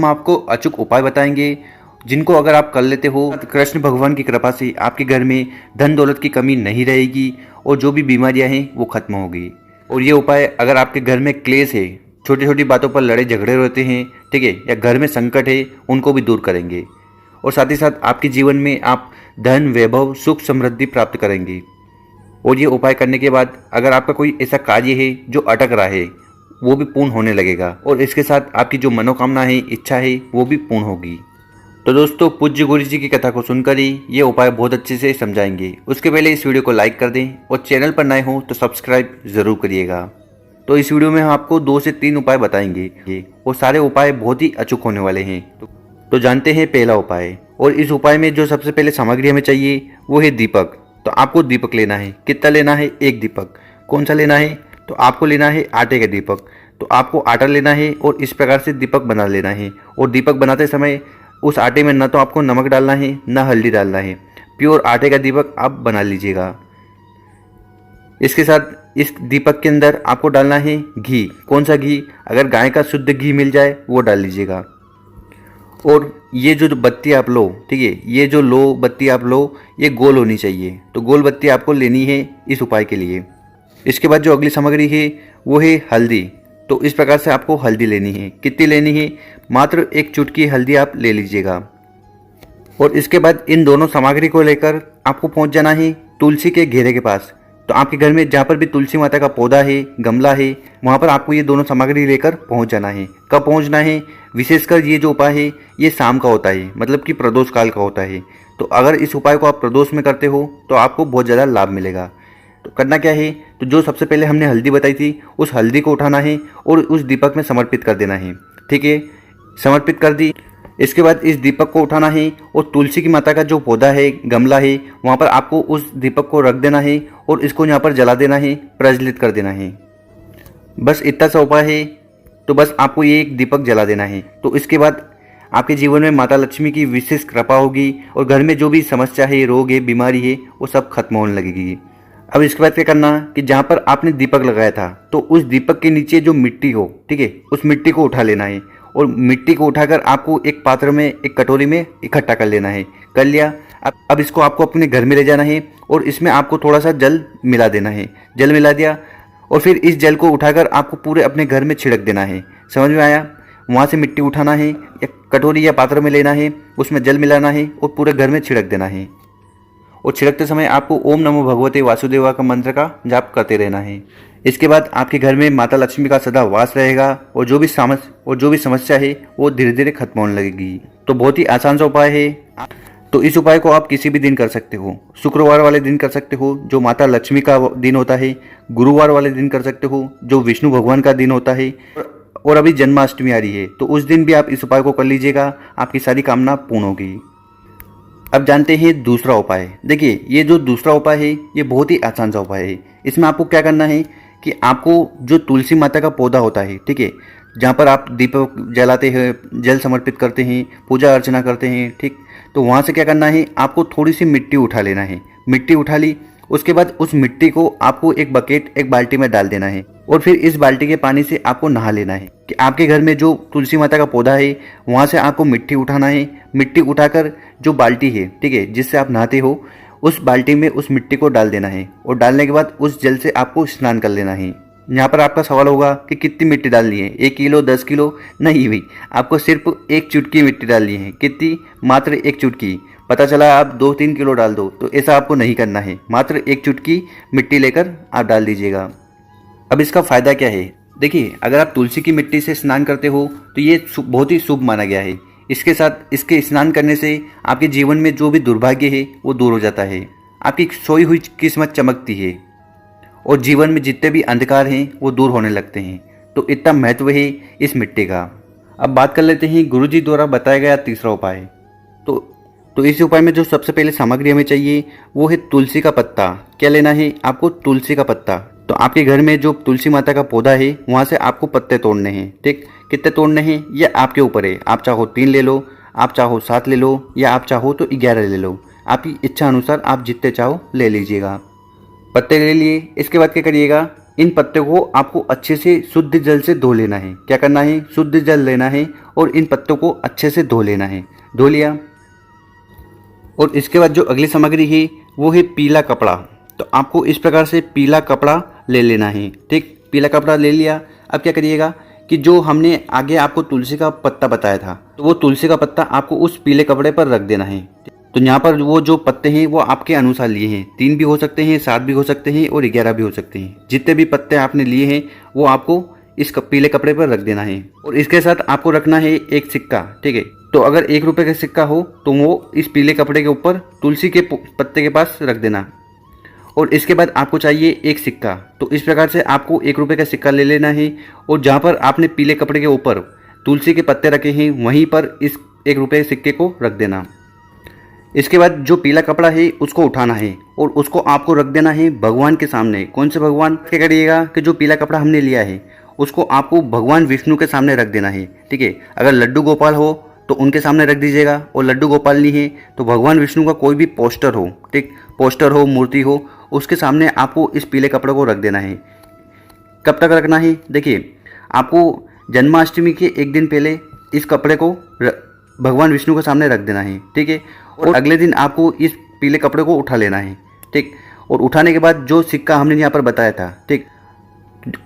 हम आपको अचूक उपाय बताएंगे जिनको अगर आप कर लेते हो कृष्ण भगवान की कृपा से आपके घर में धन दौलत की कमी नहीं रहेगी और जो भी बीमारियां हैं वो खत्म होगी। और ये उपाय अगर आपके घर में क्लेश है, छोटी छोटी बातों पर लड़े झगड़े रहते हैं, ठीक है, या घर में संकट है, उनको भी दूर करेंगे। और साथ ही साथ आपके जीवन में आप धन वैभव सुख समृद्धि प्राप्त करेंगे। और ये उपाय करने के बाद अगर आपका कोई ऐसा कार्य है जो अटक रहा है वो भी पूर्ण होने लगेगा और इसके साथ आपकी जो मनोकामना है, इच्छा है, वो भी पूर्ण होगी। तो दोस्तों, पूज्य गुरु जी की कथा को सुनकर ही ये उपाय बहुत अच्छे से समझाएंगे। उसके पहले इस वीडियो को लाइक कर दें और चैनल पर नए हो तो सब्सक्राइब जरूर करिएगा। तो इस वीडियो में हम आपको 2 से 3 उपाय बताएंगे और सारे उपाय बहुत ही अचूक होने वाले हैं। तो जानते हैं पहला उपाय। और इस उपाय में जो सबसे पहले सामग्री हमें चाहिए वो है दीपक। तो आपको दीपक लेना है। कितना लेना है? 1 दीपक। कौन सा लेना है? तो आपको लेना है आटे का दीपक। तो आपको आटा लेना है और इस प्रकार से दीपक बना लेना है। और दीपक बनाते समय उस आटे में न तो आपको नमक डालना है न हल्दी डालना है, प्योर आटे का दीपक आप बना लीजिएगा। इसके साथ इस दीपक के अंदर आपको डालना है घी। कौन सा घी? अगर गाय का शुद्ध घी मिल जाए वो डाल लीजिएगा। और ये जो बत्ती आप लो, ठीक है, ये जो लो बत्ती आप लो, ये गोल होनी चाहिए। तो गोल बत्ती आपको लेनी है इस उपाय के लिए। इसके बाद जो अगली सामग्री है वो है हल्दी। तो इस प्रकार से आपको हल्दी लेनी है। कितनी लेनी है? मात्र 1 चुटकी हल्दी आप ले लीजिएगा। और इसके बाद इन दोनों सामग्री को लेकर आपको पहुंच जाना है तुलसी के घेरे के पास। तो आपके घर में जहाँ पर भी तुलसी माता का पौधा है, गमला है, वहाँ पर आपको ये दोनों सामग्री लेकर पहुँच जाना है। कब पहुँचना है? विशेषकर ये जो उपाय है ये शाम का होता है, मतलब कि प्रदोष काल का होता है। तो अगर इस उपाय को आप प्रदोष में करते हो तो आपको बहुत ज़्यादा लाभ मिलेगा। तो करना क्या है? तो जो सबसे पहले हमने हल्दी बताई थी उस हल्दी को उठाना है और उस दीपक में समर्पित कर देना है। ठीक है, समर्पित कर दी। इसके बाद इस दीपक को उठाना है और तुलसी की माता का जो पौधा है, गमला है, वहाँ पर आपको उस दीपक को रख देना है और इसको यहाँ पर जला देना है, प्रज्वलित कर देना है। बस इतना सा उपाय है। तो बस आपको ये एक दीपक जला देना है। तो इसके बाद आपके जीवन में माता लक्ष्मी की विशेष कृपा होगी और घर में जो भी समस्या है, रोग है, बीमारी है, वो सब खत्म होने लगेगी। अब इसके बाद क्या करना कि जहाँ पर आपने दीपक लगाया था तो उस दीपक के नीचे जो मिट्टी हो, ठीक है, उस मिट्टी को उठा लेना है और मिट्टी को उठाकर आपको एक पात्र में, एक कटोरी में इकट्ठा कर लेना है। कर लिया। अब इसको आपको अपने घर में ले जाना है और इसमें आपको थोड़ा सा जल मिला देना है। जल मिला दिया और फिर इस जल को उठाकर आपको पूरे अपने घर में छिड़क देना है। समझ में आया? वहाँ से मिट्टी उठाना है, एक कटोरी या पात्र में लेना है, उसमें जल मिलाना है और पूरे घर में छिड़क देना है। और छिड़कते समय आपको ओम नमो भगवते वासुदेवा का मंत्र का जाप करते रहना है। इसके बाद आपके घर में माता लक्ष्मी का सदा वास रहेगा और जो भी समस्या है वो धीरे धीरे खत्म होने लगेगी। तो बहुत ही आसान सा उपाय है। तो इस उपाय को आप किसी भी दिन कर सकते हो। शुक्रवार वाले दिन कर सकते हो जो माता लक्ष्मी का दिन होता है, गुरुवार वाले दिन कर सकते हो जो विष्णु भगवान का दिन होता है, और अभी जन्माष्टमी आ रही है तो उस दिन भी आप इस उपाय को कर लीजिएगा, आपकी सारी कामना पूर्ण होगी। अब जानते हैं दूसरा उपाय। देखिए, ये जो दूसरा उपाय है ये बहुत ही आसान सा उपाय है। इसमें आपको क्या करना है कि आपको जो तुलसी माता का पौधा होता है, ठीक है, जहाँ पर आप दीपक जलाते हैं, जल समर्पित करते हैं, पूजा अर्चना करते हैं, ठीक, तो वहाँ से क्या करना है, आपको थोड़ी सी मिट्टी उठा लेना है। मिट्टी उठा ली, उसके बाद उस मिट्टी को आपको एक बकेट, एक बाल्टी में डाल देना है और फिर इस बाल्टी के पानी से आपको नहा लेना है। कि आपके घर में जो तुलसी माता का पौधा है वहाँ से आपको मिट्टी उठाना है। मिट्टी उठाकर जो बाल्टी है, ठीक है, जिससे आप नहाते हो, उस बाल्टी में उस मिट्टी को डाल देना है और डालने के बाद उस जल से आपको स्नान कर लेना है। यहाँ पर आपका सवाल होगा कि कितनी मिट्टी डालनी है? 1 किलो, 10 किलो? नहीं भाई, आपको सिर्फ 1 चुटकी मिट्टी डालनी है। कितनी? मात्र 1 चुटकी। पता चला आप 2-3 किलो डाल दो, तो ऐसा आपको नहीं करना है। मात्र 1 चुटकी मिट्टी लेकर आप डाल दीजिएगा। अब इसका फ़ायदा क्या है? देखिए, अगर आप तुलसी की मिट्टी से स्नान करते हो तो ये बहुत ही शुभ माना गया है। इसके साथ इसके स्नान करने से आपके जीवन में जो भी दुर्भाग्य है वो दूर हो जाता है, आपकी सोई हुई किस्मत चमकती है और जीवन में जितने भी अंधकार हैं वो दूर होने लगते हैं। तो इतना महत्व है इस मिट्टी का। अब बात कर लेते हैं गुरुजी द्वारा बताया गया तीसरा उपाय। तो इस उपाय में जो सबसे पहले सामग्री हमें चाहिए वो है तुलसी का पत्ता। क्या लेना है आपको? तुलसी का पत्ता। तो आपके घर में जो तुलसी माता का पौधा है वहाँ से आपको पत्ते तोड़ने हैं, ठीक। कितने तोड़ने हैं ये आपके ऊपर है। आप चाहो 3 ले लो, आप चाहो 7 ले लो, या आप चाहो तो 11 ले लो। आपकी इच्छा अनुसार आप जितने चाहो ले लीजिएगा। पत्ते ले लिए। इसके बाद क्या करिएगा इन पत्तों को आपको अच्छे से शुद्ध जल से धो लेना है। क्या करना है, शुद्ध जल लेना है और इन पत्तों को अच्छे से धो लेना है। धो लिया और इसके बाद जो अगली सामग्री है वो है पीला कपड़ा। तो आपको इस प्रकार से पीला कपड़ा ले लेना है। ठीक, पीला कपड़ा ले लिया। अब क्या करिएगा कि जो हमने आगे आपको तुलसी का पत्ता बताया था, तो वो तुलसी का पत्ता आपको उस पीले कपड़े पर रख देना है। तो यहाँ पर वो जो पत्ते हैं वो आपके अनुसार लिए हैं, 3 भी हो सकते हैं, 7 भी हो सकते हैं और 11 भी हो सकते हैं। जितने भी पत्ते आपने लिए हैं वो आपको इस पीले कपड़े पर रख देना है। और इसके साथ आपको रखना है एक सिक्का। ठीक है, तो अगर 1 रुपये का सिक्का हो तो वो इस पीले कपड़े के ऊपर तुलसी के पत्ते के पास रख देना। और इसके बाद आपको चाहिए एक सिक्का। तो इस प्रकार से आपको 1 रुपये का सिक्का ले लेना है और जहाँ पर आपने पीले कपड़े के ऊपर तुलसी के पत्ते रखे हैं वहीं पर इस 1 रुपये के सिक्के को रख देना। इसके बाद जो पीला कपड़ा है उसको उठाना है और उसको आपको रख देना है भगवान के सामने। कौन से भगवान? क्या करिएगा कि जो पीला कपड़ा हमने लिया है उसको आपको भगवान विष्णु के सामने रख देना है। ठीक है, अगर लड्डू गोपाल हो तो उनके सामने रख दीजिएगा और लड्डू गोपाल नहीं है तो भगवान विष्णु का कोई भी पोस्टर हो, ठीक, पोस्टर हो, मूर्ति हो, उसके सामने आपको इस पीले कपड़े को रख देना है। कब तक रखना है? देखिए, आपको जन्माष्टमी के 1 दिन पहले इस कपड़े को भगवान विष्णु के सामने रख देना है। ठीक है, और अगले दिन आपको इस पीले कपड़े को उठा लेना है। ठीक, और उठाने के बाद जो सिक्का हमने यहाँ पर बताया था, ठीक,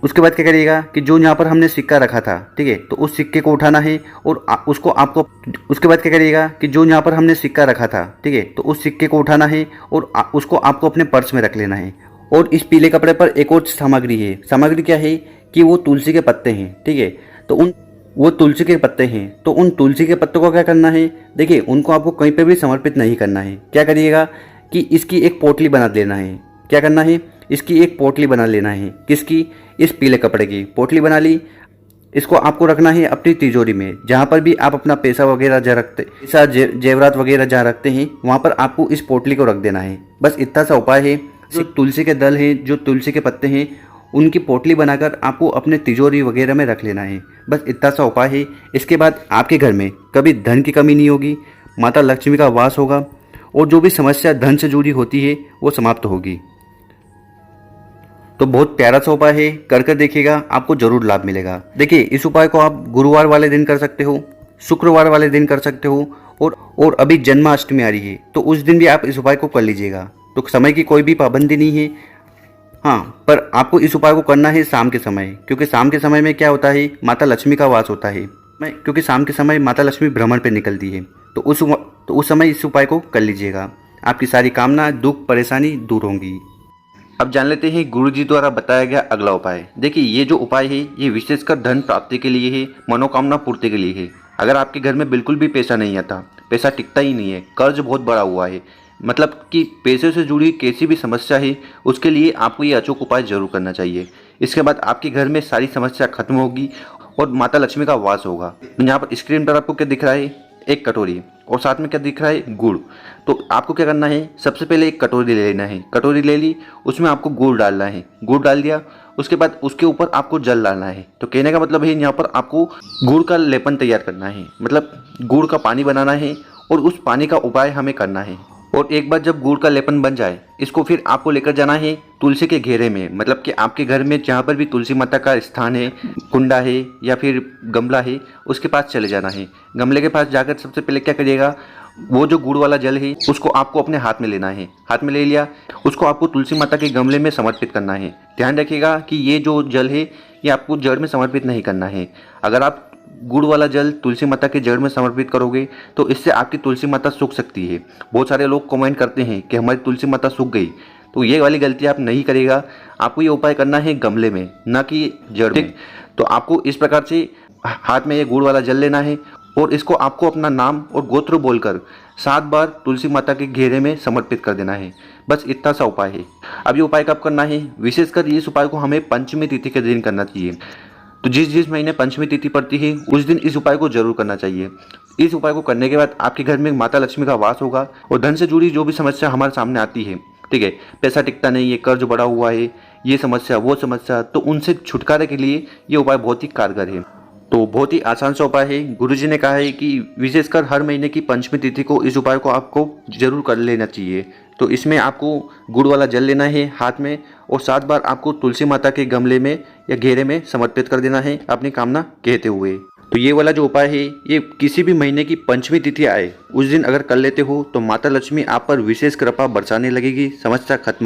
उसके बाद क्या करिएगा कि जो यहाँ पर हमने सिक्का रखा था, ठीक है, तो उस सिक्के को उठाना है और उसको आपको, उसके बाद क्या करिएगा कि जो यहाँ पर हमने सिक्का रखा था, ठीक है, तो उस सिक्के को उठाना है और उसको आपको अपने पर्स में रख लेना है। और इस पीले कपड़े पर एक और सामग्री है। सामग्री क्या है कि वो तुलसी के पत्ते हैं। ठीक है, तो वो तुलसी के पत्ते हैं, तो उन तुलसी के पत्तों को क्या करना है? देखिए, उनको आपको कहीं पे भी समर्पित नहीं करना है। क्या करिएगा कि इसकी एक पोटली बना लेना है। क्या करना है? इसकी एक पोटली बना लेना है। किसकी? इस पीले कपड़े की पोटली बना ली। इसको आपको रखना है अपनी तिजोरी में, जहाँ पर भी आप अपना पैसा वगैरह जहाँ रखते, पैसा जेवरात वगैरह जहाँ रखते हैं वहाँ पर आपको इस पोटली को रख देना है। बस इतना सा उपाय है। जो तुलसी के दल हैं, जो तुलसी के पत्ते हैं, उनकी पोटली बनाकर आपको अपने तिजोरी वगैरह में रख लेना है। बस इतना सा उपाय है। इसके बाद आपके घर में कभी धन की कमी नहीं होगी, माता लक्ष्मी का वास होगा और जो भी समस्या धन से जुड़ी होती है वो समाप्त होगी। तो बहुत प्यारा सा उपाय है, कर देखिएगा, आपको जरूर लाभ मिलेगा। देखिए, इस उपाय को आप गुरुवार वाले दिन कर सकते हो, शुक्रवार वाले दिन कर सकते हो और अभी जन्माष्टमी आ रही है तो उस दिन भी आप इस उपाय को कर लीजिएगा। तो समय की कोई भी पाबंदी नहीं है। हाँ, पर आपको इस उपाय को करना है शाम के समय, क्योंकि शाम के समय में क्या होता है, माता लक्ष्मी का वास होता है। क्योंकि शाम के समय माता लक्ष्मी भ्रमण पे निकलती है, तो उस समय इस उपाय को कर लीजिएगा। आपकी सारी कामना, दुख, परेशानी दूर होंगी। अब जान लेते हैं गुरुजी द्वारा बताया गया अगला उपाय। देखिए, ये जो उपाय है ये विशेषकर धन प्राप्ति के लिए है, मनोकामना पूर्ति के लिए है। अगर आपके घर में बिल्कुल भी पैसा नहीं आता, पैसा टिकता ही नहीं है, कर्ज बहुत बड़ा हुआ है, मतलब कि पैसे से जुड़ी कैसी भी समस्या है, उसके लिए आपको ये अचूक उपाय जरूर करना चाहिए। इसके बाद आपके घर में सारी समस्या खत्म होगी और माता लक्ष्मी का वास होगा। यहाँ पर स्क्रीन पर आपको क्या दिख रहा है? एक कटोरी और साथ में क्या दिख रहा है? गुड़। तो आपको क्या करना है? सबसे पहले एक कटोरी ले लेना है। कटोरी ले ली, उसमें आपको गुड़ डालना है। गुड़ डाल दिया, उसके बाद उसके ऊपर आपको जल डालना है। तो कहने का मतलब है यहाँ पर आपको गुड़ का लेपन तैयार करना है, मतलब गुड़ का पानी बनाना है और उस पानी का उपाय हमें करना है। और एक बार जब गुड़ का लेपन बन जाए, इसको फिर आपको लेकर जाना है तुलसी के घेरे में, मतलब कि आपके घर में जहाँ पर भी तुलसी माता का स्थान है, कुंडा है या फिर गमला है, उसके पास चले जाना है। गमले के पास जाकर सबसे पहले क्या करिएगा, वो जो गुड़ वाला जल है उसको आपको अपने हाथ में लेना है। हाथ में ले लिया, उसको आपको तुलसी माता के गमले में समर्पित करना है। ध्यान रखिएगा कि ये जो जल है ये आपको जड़ में समर्पित नहीं करना है। अगर आप गुड़ वाला जल तुलसी माता के जड़ में समर्पित करोगे तो इससे आपकी तुलसी माता सूख सकती है। बहुत सारे लोग कमेंट करते हैं कि हमारी तुलसी माता सूख गई, तो ये वाली गलती आप नहीं करेगा। आपको ये उपाय करना है गमले में, ना कि जड़ में। तो आपको इस प्रकार से हाथ में ये गुड़ वाला जल लेना है और इसको आपको अपना नाम और गोत्र बोलकर 7 बार तुलसी माता के घेरे में समर्पित कर देना है। बस इतना सा उपाय है। अब ये उपाय कब करना है? विशेषकर इस उपाय को हमें पंचमी तिथि के दिन करना चाहिए। तो जिस महीने पंचमी तिथि पड़ती है उस दिन इस उपाय को जरूर करना चाहिए। इस उपाय को करने के बाद आपके घर में माता लक्ष्मी का वास होगा और धन से जुड़ी जो भी समस्या हमारे सामने आती है, ठीक है, पैसा टिकता नहीं है, कर्ज बढ़ा हुआ है, ये समस्या वो समस्या, तो उनसे छुटकारे के लिए ये उपाय बहुत ही कारगर है। तो बहुत ही आसान सा उपाय है। गुरुजी ने कहा है कि विशेषकर हर महीने की पंचमी तिथि को इस उपाय को आपको जरूर कर लेना चाहिए। तो इसमें आपको गुड़ वाला जल लेना है हाथ में और 7 बार आपको तुलसी माता के गमले में या घेरे में समर्पित कर देना है अपनी कामना कहते हुए। तो ये वाला जो उपाय है ये किसी भी महीने की पंचमी तिथि आए उस दिन अगर कर लेते हो तो माता लक्ष्मी आप पर विशेष कृपा बरसाने लगेगी, समस्या खत्म।